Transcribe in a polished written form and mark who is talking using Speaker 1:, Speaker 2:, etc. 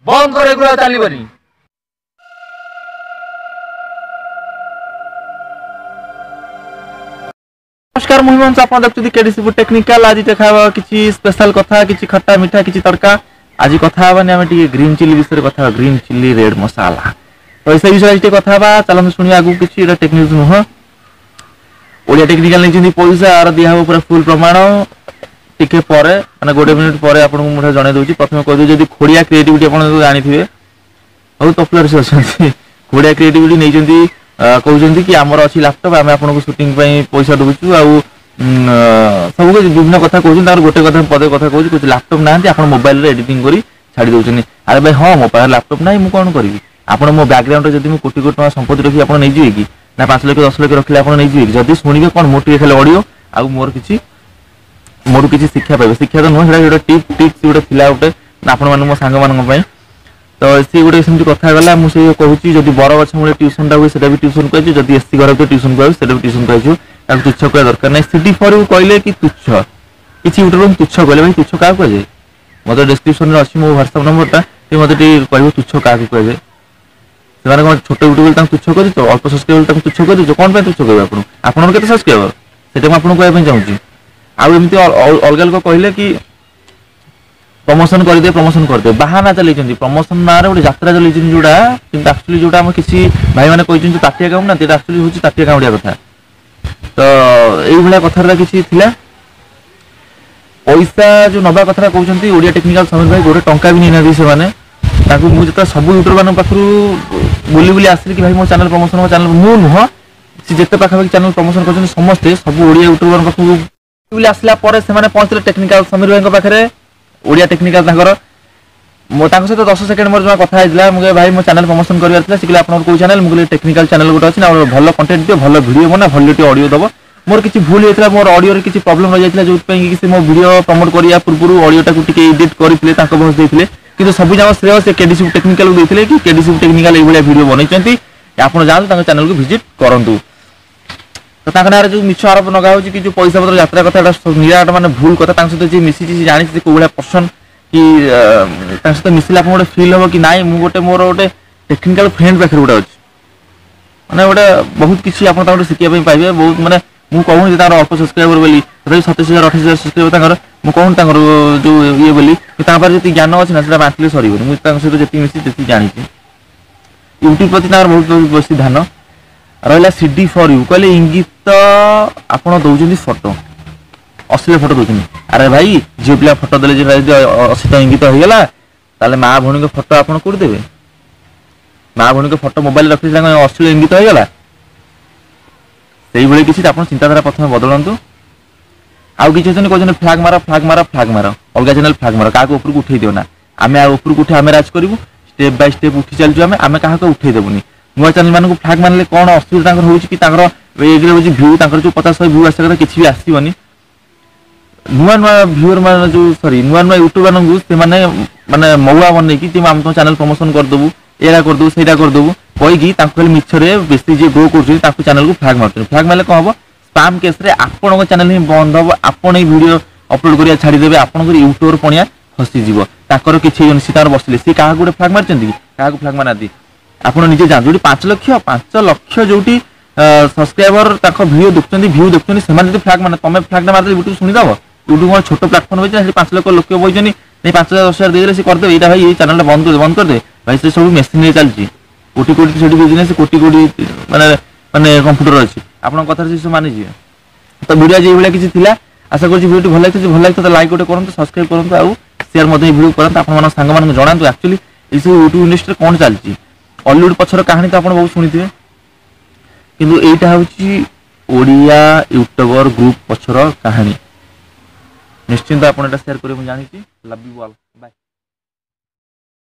Speaker 1: बंद कर एगुला चलबनी। नमस्कार मुहिमंस आप देखते केडीसी टेक्निकल। आज देखा किसी स्पेशल कथा किसी खट्टा मीठा किसी तड़का। आज कथा आम ग्रीन चिली विषय कथा ग्रीन चिली रेड मसाला तो इस विषय आज कथा चलते शुणी आगू किसी टेक्निक नुह ओडिया टेक्निकल नहीं पैसा आर दिया पूरा फुल प्रमाण टिके माने गोटे मिनिट पर आपको मुझे जन दूसरी प्रथम कह दूँ खोड़िया क्रिएटिविटी आप जानी बहुत पपुलर से अच्छा खोड़िया क्रिएटिविटी नहीं कहते कि आमर अच्छी लैपटॉप आम आपको शूटिंग पैसा दूचु आ सब विभिन्न कथा कहते गोटे कथा पदे कथा कहूँ कुछ लैपटॉप ना आप मोबाइल एडिटिंग कर छाड़ी दौरान अरे भाई हाँ मो पास लैपटॉप ना मुझे कौन करी आप मो बैकग्राउंड जब मुझे कोटी कोटी टका संपत्ति रखी आप नहीं कि ना 5 लाख 10 लाख रखिले आप नहीं कि जब शुणे कौन मोर टे खाली ऑडियो आ मोर किसी शिक्षा पाइबे शिक्षा तो नुह टिप टिप्स गोटे थिला गोटे आपण मान मो सांग मान तो सी गोटे सेमती कथा गला मुझे कहूँ जब बर गछ मूल ट्यूशन हुए भी ट्यूशन कह जब एससी घर तो ट्यूशन कह भी ट्यूशन कह तुच्छ कह दरकार ना सिटी फॉर यू कहले कि तुच्छ किसी यूट्यूब तुच्छ कहले भाई तुच्छ क्या कहे मतलब डिस्क्रिप्शन में अच्छी मो व्हाट्सएप नंबरटा मत कह तुच्छ क्या कहे से छोट यूट्यूब तुच्छ कर अल्प सब्सक्राइबर तुच्छ कर कौन तुच्छ कहे आपन के सब्सक्राइबर से आपको कहना चाहूँगी आमती अलग अलग कहले कि प्रमोशन करदे बाहाना चल प्रमोशन ना गोटे यात्रा चल जोड़ा कि एक्चुअली जोड़ा आम किसी भाई मैंने कहते ताटिया काम ना एक्चुअली हूँ ताटिया काउंडिया कथा तो यही कथा किसी पैसा जो नवा कथा कहते ओडिया टेक्निकल समीर भाई गोटे टंका भी नहीं से मुझे सब यूट्यूबर मान पाखु बुली बुली आसिल कि भाई मो चैनल प्रमोशन मो चैनल मु नुह सी जिते पाखापाखि चैनल प्रमोशन कर समस्ते सब ओडिया यूट्यूबर पाखु बुली आसला से पहुंचले टेक्निकल समीर भाई पाखे ओडिया टेक्निकल मो सहित 10 सेकेंड मोर जो कथा है मुझे भाई मो चैनल प्रमोशन करार से आप चैनल मुझे टेक्निकल चैनल गोटे अच्छी भल कंटेंट दियो भल वीडियो बना भल ऑडियो दब मोर किसी भूल होता मोर ऑडियो किसी प्रॉब्लम रही जाता जो मो वीडियो प्रमोट करिया पूर्व ऑडियो टाक एडिट करते भोज देते कि सब जगह श्रेय से केडीसी टेक्निकल देते कि केडीसी टेक्निकल ये वीडियो बनई आप जातु चैनल को विजिट करूँ तो ना जो मिछ आरोप नगा हो कि जो पैसा पत्र यात्रा कथा निराट माने भूल कथा सहित जी मिसी जानी कौ भाया पर्सन कि सहित मिसिले आप गोटे फिल हम कि नाई मुझे गोटे मोर गोटे टेक्निकल फ्रेंड पाखे गोटे अच्छे मैंने गोटे बहुत किसी आप शिखापी पाइबे बहुत माने मुझे कहूँ अल्प सब्सक्राइबर बोली तथा 27,000 28,000 सब्सक्राइबर जो ये बोली जी ज्ञान अच्छे ना बांटले सर मुझे सहित जी मिसी जी जानी यूट्यूब प्रति बहुत बेसी ध्यान रहा सीडी फॉर यू कहले इंगित आपड़ दौरान फोटो अश्लील फोटो दौरान अरे भाई झील पिला फोटो देले अश्लील इंगित होगा ताले माँ भौणी फोटो आप कौट देवे माँ भौणी फोटो मोबाइल रखी अश्लील इंगित होगा से किसी आप चिंताधारा प्रथम बदलतु आउ कि कहते फ्लाग मार फ्लाग मार फ्लाग मार अलग चैनल फ्लाग मार क्या उपरको उठे दियो ना आम उपरको उठे आम राज करूँ स्टेप बाय स्टेप उठी चलु आम क्या उठे देवनी नुआ चैनल मान फ्लाग मारे कौन असुविधा हो भ्यू जो 50-100 भ्यू आसा कथा किसी भी आसबनी नुआ नुआ भ्यूअर मान जो सॉरी नुआ नुआ यूट्यूबर माने मऊआ बन आम तुम चैनल प्रमोशन करदेबू एरा करदेबू से करदेबू कहीकि मिछरे बेसी जी ग्रो कर चैनल को फ्लाग मार फ्लाग मारे कौन हम स्पैम केस आपण चैनल ही बंद हम आपण ही वीडियो अपलोड करिया छाड़ीदेवे आपण यूट्यूबर पणिया फसीज ताकर किसी सी बसले सी क्या गोटे फ्लाग मार्च क्या फ्लाग मारती आप निजे जान जो 5 लाख जो सब्सक्राइबर वीडियो देखते भ्यू देखते से फ्लाग मार तुम फ्लाग मारे यूट्यूब शुणीदेव यूट्यूब कौन छोट प्लाटफर्म होती 5 लाख लोक बोलते नहीं 5,000-10,000 देदेले से करदे यहाँ भाई ये चैनल बंद कर दे भाई से सब मेसीन चलती कोटी कोटी से बिजनेस कोटी कोटी माने माने कंप्यूटर अच्छी आपन कथा से मानिजे तो वीडियो आज ये किसी थिला आशा कर वीडियो भल लगे तो लाइक गोटे करूँ सब्सक्राइब करूँ आउ शेयर वीडियो करते आप सांग जनातु एक्चुअली ये यूट्यूब इंडस्ट्री कौन चलती हॉलीवुड पछर कहानी तो आप बहुत शुणी थे किंतु एटा हूँ ओडिया यूट्यूबर ग्रुप पछर कहानी निश्चिंत आप शेयर करेंगे जानी लव यू ऑल।